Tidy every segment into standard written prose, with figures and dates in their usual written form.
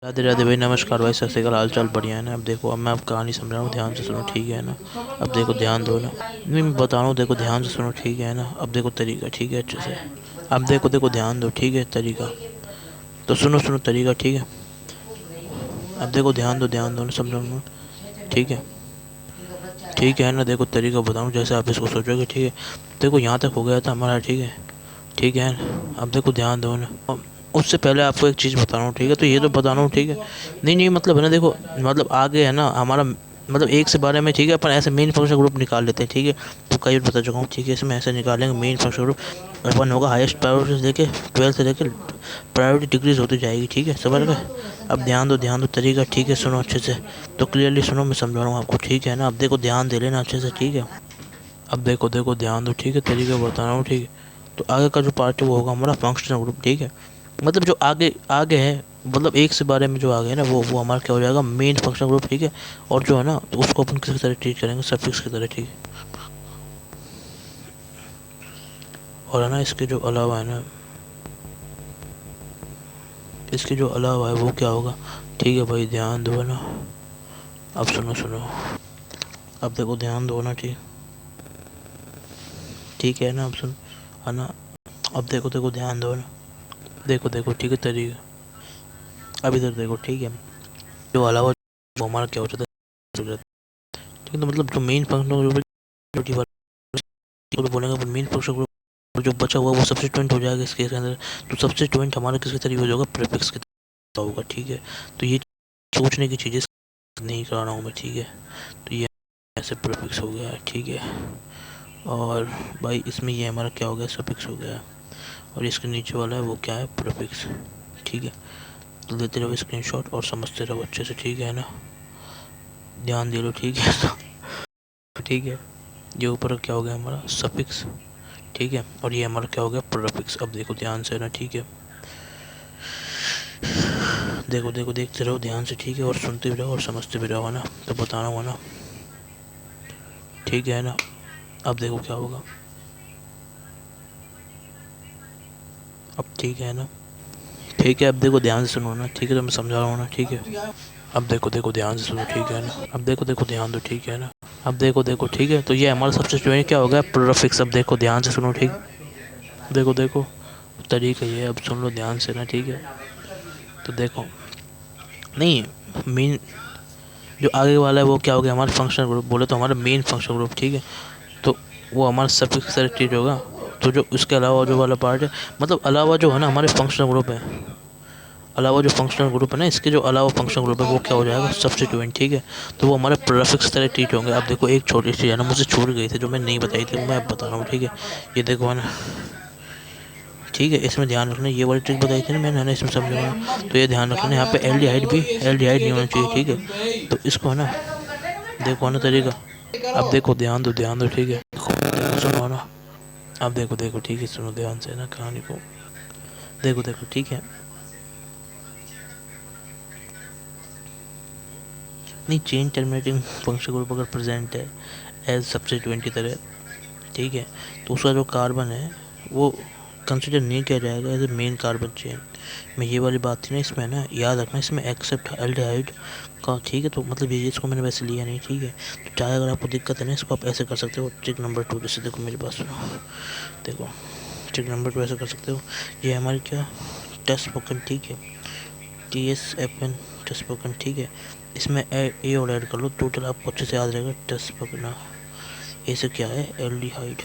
राधे राधे भाई, नमस्कार भाई, सत श्रीकाल। हाल चाल बढ़िया है ना। अब देखो, अब मैं अब कहानी समझा रहा हूँ, ध्यान से सुनो, ठीक है ना। अब देखो, ध्यान दो ना। नहीं, मैं बता रहा हूँ, देखो ध्यान से सुनो, ठीक है ना। अब देखो तरीका, ठीक है, अच्छे से। अब देखो देखो, ध्यान दो, ठीक है, तरीका। तो सुनो सुनो तरीका, ठीक है। अब देखो, ध्यान दो ना, समझो ना, ठीक है। ठीक है ना, देखो तरीका बताऊँ जैसे आप इसको सोचोगे, ठीक है। देखो, यहाँ तक हो गया था हमारा, ठीक है। ठीक है। अब देखो, ध्यान दो ना। उससे पहले आपको एक चीज़ बता रहा हूँ, ठीक है। तो ये तो बता रहा हूँ, ठीक है। नहीं नहीं, मतलब है ना, देखो, मतलब आगे है ना हमारा, मतलब एक से बारे में, ठीक है। अपन ऐसे मेन फंक्शन ग्रुप निकाल लेते हैं, ठीक है। तो कई बार बता चुका हूँ, ठीक है। इसमें ऐसे निकालेंगे मेन फंक्शन ग्रुप। अपन होगा हाईएस्ट प्रायोरिटी से लेके 12 से लेके प्रायोरिटी डिक्रीज होती जाएगी, ठीक है, समझ गए। अब ध्यान दो तरीका, ठीक है, सुनो अच्छे से। तो क्लियरली सुनो, मैं समझा रहा हूँ आपको, ठीक है ना। अब देखो, ध्यान दे लेना अच्छे से, ठीक है। अब देखो देखो, ध्यान दो, ठीक है, तरीका बता रहा हूँ, ठीक है। तो आगे का जो पार्ट है वो होगा हमारा फंक्शनल ग्रुप, ठीक है। मतलब जो आगे आगे है, मतलब एक से बारे में जो आगे है ना, वो हमारा क्या हो जाएगा, मेन फंक्शनल ग्रुप, ठीक है। और जो है ना, तो उसको अपन किसी तरह ट्रीट करेंगे, सफिक्स की तरह, ठीक है। और है ना, इसके जो अलावा है ना, इसके जो अलावा है वो क्या होगा, ठीक है भाई, ध्यान दो ना। अब सुनो सुनो। अब देखो, ध्यान दो ना, ठीक। ठीक है ना, अब सुन, है ना। अब देखो देखो, ध्यान दो ना। देखो देखो, ठीक है, तरीका। अब इधर देखो, ठीक है। जो अलावा वो हमारा क्या हो जाता है, ठीक है। तो मतलब जो मेन फंक्शन ग्रुप बोलेंगे, अपन मेन फंक्शन ग्रुप जो बचा हुआ वो सब्सिट्यूएंट हो जाएगा इसके अंदर। तो सब्सिट्यूएंट हमारा किसके तरीके हो जाएगा, प्रीफिक्स के तरह होगा, ठीक है। तो ये सोचने की चीज़ें नहीं करा रहा हूँ मैं, ठीक है। तो ये ऐसे प्रीफिक्स हो गया, ठीक है। और भाई इसमें ये हमारा क्या हो गया, सफिक्स हो गया। और इसके नीचे वाला है वो क्या है, प्रीफिक्स, ठीक है। तो लेते रहो स्क्रीनशॉट और समझते रहो अच्छे से, ठीक है ना। ध्यान दे लो, ठीक है। ठीक है। ये ऊपर क्या हो गया हमारा, सफिक्स, ठीक है। और ये हमारा क्या हो गया, प्रीफिक्स। अब देखो ध्यान से ना, ठीक है। देखो देखो, देखते रहो ध्यान से, ठीक है। और सुनते भी रहो और समझते भी रहो, है ना। तो बता रहा हूँ ना, ठीक है ना। अब देखो क्या होगा। अब ठीक है ना। ठीक है, अब देखो ध्यान से सुनो ना, ठीक है। तो मैं समझा रहा हूँ ना, ठीक है। अब देखो देखो, ध्यान से सुनो, ठीक है ना। अब देखो देखो, ध्यान दो, ठीक है ना। अब देखो देखो, ठीक है। तो ये हमारा सबसे जो क्या होगा, प्रीफिक्स। अब देखो ध्यान से सुनो, ठीक। देखो देखो, तरीका ये है, अब सुन लो ध्यान से ना, ठीक है। तो देखो, नहीं, मेन जो आगे वाला है वो क्या हो गया, हमारा फंक्शनल ग्रुप। बोले तो हमारा मेन फंक्शनल ग्रुप, ठीक है। तो वो हमारा सफिक्स से ट्रीट होगा। तो जो उसके अलावा जो वाला पार्ट है, मतलब अलावा जो है ना हमारे फंक्शनल ग्रुप है, अलावा जो फंक्शनल ग्रुप है ना, इसके जो अलावा फंक्शनल ग्रुप है वो क्या हो जाएगा, सब्स्टिट्यूएंट, ठीक है। तो वो हमारे प्रीफिक्स तरह ट्रीट होंगे। अब देखो, एक छोटी सी है ना, मुझसे छूट गई थी जो मैं नहीं बताई थी, वो मैं अब बता रहा हूँ, ठीक है। ये देखो है ना, ठीक है। इसमें ध्यान रखना, ये वाली ट्रिक बताई थी ना मैंने, है ना, इसमें समझना। तो ये ध्यान रखना, यहाँ पे एल्डिहाइड भी, एल्डिहाइड नहीं होना चाहिए, ठीक है। तो इसको है ना, देखो है ना तरीका। अब देखो, ध्यान दो, ठीक है। देखो सुनो ना। अब देखो देखो, ठीक है, सुनो ध्यान से ना कहानी को। देखो देखो, ठीक है। नहीं, चेन टर्मिनेटिंग फंक्शन ग्रुप अगर प्रेजेंट है एज सब्स्टिट्यूएंट की तरह, ठीक है, तो उसका जो कार्बन है वो कंसिडर नहीं किया जाएगा as a main carbon chain में। ये वाली बात थी ना इसमें, ना याद रखना, इसमें एक्सेप्ट एल्डिहाइड का, ठीक है। तो मतलब ये इसको मैंने वैसे लिया नहीं, ठीक है। तो चाहे अगर आपको दिक्कत है ना, इसको आप ऐसे कर सकते हो, ट्रिक नंबर 2। जैसे देखो मेरी बात सुनो, देखो ट्रिक नंबर 2 ऐसे कर सकते हो। ये हमारी क्या, टेस्ट स्पोकन, ठीक है, TSFN, टेस्ट स्पोकन, ठीक है। इसमें ए और ऐड कर लो, टोटल आपको अच्छे से याद रहेगा, टेस्ट स्पोकन। ए से क्या है, एल्डिहाइड,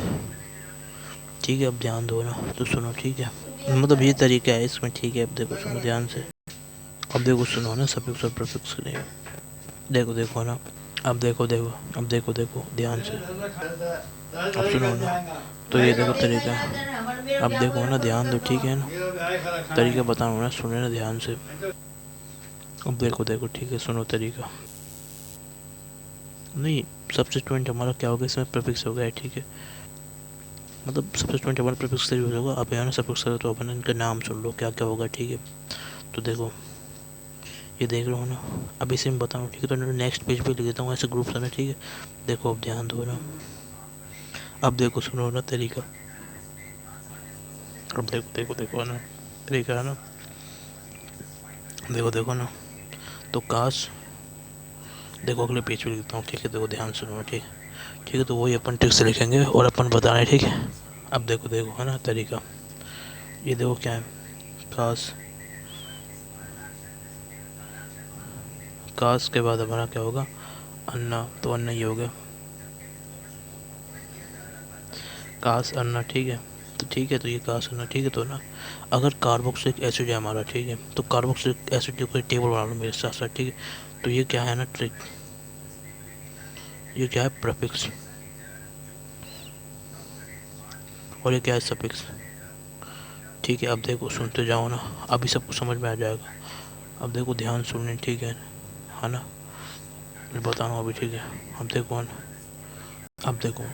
ठीक है। अब ध्यान दो ना, तो सुनो, ठीक है। मतलब ये तरीका है इसमें, ठीक है। अब देखो सुनो ध्यान से। अब देखो सुनो ना, सफिक्स और प्रीफिक्स के लिए। देखो देखो ना। अब देखो देखो, अब देखो देखो ध्यान से। अब सुनो ना। तो ये देखो तरीका। अब देखो ना, ध्यान दो, ठीक है ना। तरीका बताऊँ ना, सुने ना ध्यान से। अब देखो देखो, ठीक है, सुनो तरीका। नहीं, सब्स्टिट्यूएंट हमारा क्या होगा, इसमें प्रीफिक्स हो गया है, ठीक है। मतलब सब्स्टिट्यूएंट हमारा प्रीफिक्स से होगा। अब यहाँ ना सफिक्स करो तो अपन इनका नाम सुन लो क्या क्या होगा, ठीक है। तो देखो, ये देख रहे हो ना। अब इसे मैं बताऊँ, ठीक है। तो नेक्स्ट पेज पे लिख देता हूँ ऐसे ग्रुप्स है ना, ठीक है। देखो, अब ध्यान दो ना। अब देखो सुनो ना तरीका। अब देखो देखो देखो ना, तरीका है ना। देखो देखो ना। तो काश देखो अगले पेज पे लिखता हूँ, ठीक है। देखो ध्यान सुनो, ठीक ठीक है। तो वही अपन ट्रिक से लिखेंगे और अपन बता रहे हैं, ठीक है। अब देखो देखो है ना तरीका, ये देखो क्या है, काश, काश के बाद हमारा क्या होगा, अन्ना, तो अन्ना ये हो गया, काश अन्ना, ठीक है। तो ठीक है, तो ये काश अन्ना, ठीक है। तो ना अगर कार्बोक्सिलिक एसिड है हमारा, ठीक है, तो कार्बोक्सिलिक एसिड की कोई टेबल बना लो मेरे साथ साथ, ठीक है। तो ये क्या है ना ट्रिक, ये क्या है प्रीफिक्स, और ये क्या है सफिक्स, ठीक है। अब देखो सुनते जाओ ना, अभी सबको समझ में आ जाएगा। अब देखो ध्यान सुनने, ठीक है ना, मैं बता रहा हूँ अभी, ठीक है। अब देखो ना, अब देखो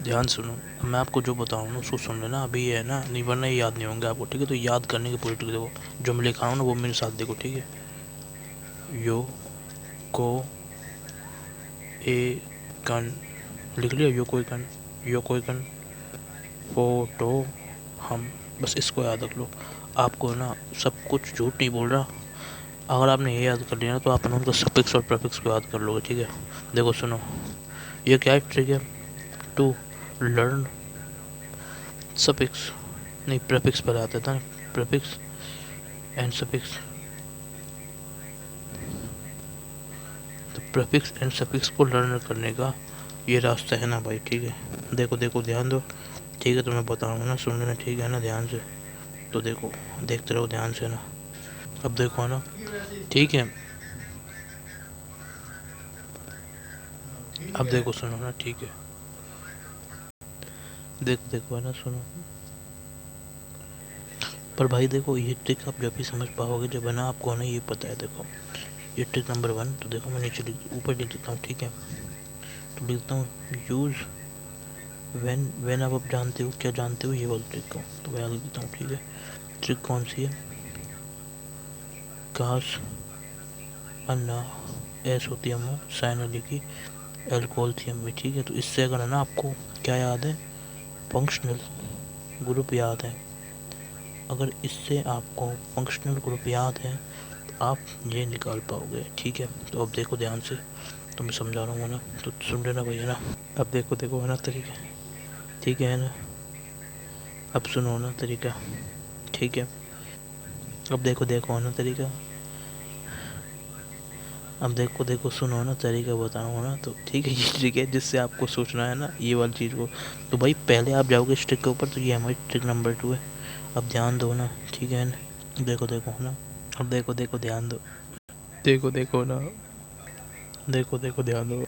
ध्यान सुनो, मैं आपको जो बताऊँ ना उसको सुन लेना अभी, ये है ना, नहीं वरना ये याद नहीं होंगे आपको, ठीक है। तो याद करने की पूरी ट्रिक देखो, जो मैं लिखा रहा हूँ ना वो मेरे साथ देखो, ठीक है। यो को ए कन, लिख लिया, यो कोई कन, यो कोई कन, फोटो हम, बस इसको याद रख लो। आपको ना सब कुछ झूठ नहीं बोल रहा, अगर आपने ये याद कर लिया ना तो आप उनका सफिक्स और प्रीफिक्स को याद कर लोगे, ठीक है। देखो सुनो, ये क्या है ट्रिक है, टू लर्न सफिक्स, नहीं प्रीफिक्स पर आता था, प्रीफिक्स एंड सफिक्स, तो प्रीफिक्स एंड सफिक्स को लर्न करने का ये रास्ता है ना भाई, ठीक है। देखो देखो ध्यान दो, ठीक है। तो मैं बताऊँगा ना, सुन लेना, ठीक है ना, ध्यान से। तो देखो, देखते रहो ध्यान से ना। अब देखो ना, ठीक है। अब देखो सुनो ना, ठीक है। देखो देखो है ना, सुनो। पर भाई देखो ये ट्रिक आप जब भी समझ पाओगे जब है ना आपको है ना ये पता है। देखो ये ट्रिक नंबर 1, तो देखो मैं नीचे ऊपर लिख देता हूँ, ठीक है। तो लिखता हूँ यूज़ व्हेन, अब आप जानते हो, क्या जानते हो ये वाली ट्रिक को, तो मैं लिख देता हूँ, ठीक है। ट्रिक कौन सी है, काश अन्ना, एस होती है अम्मा, साइन लिखी, एल्कोहल थी अम्मी, ठीक है। तो इससे अगर है ना आपको क्या याद है, फंक्शनल ग्रुप याद है, अगर इससे आपको फंक्शनल ग्रुप याद है तो आप ये निकाल पाओगे, ठीक है। तो अब देखो ध्यान से, तो मैं समझा रहा हूँ ना, तो सुन लेना भाई, है ना। अब देखो देखो है ना तरीका, ठीक है ना। अब सुनो ना तरीका, ठीक है। अब देखो देखो है ना तरीका, अब देखो देखो सुनो ना तरीका बताऊँ ना, तो ठीक है। ये ट्रिक है जिससे आपको सोचना है ना ये वाली चीज़ को। तो भाई पहले आप जाओगे इस ट्रिक के ऊपर, तो ये हमारी ट्रिक नंबर 2 है। अब ध्यान दो ना, ठीक है ना, देखो देखो ना, अब देखो देखो ध्यान दो, देखो देखो ना, देखो देखो ध्यान दो।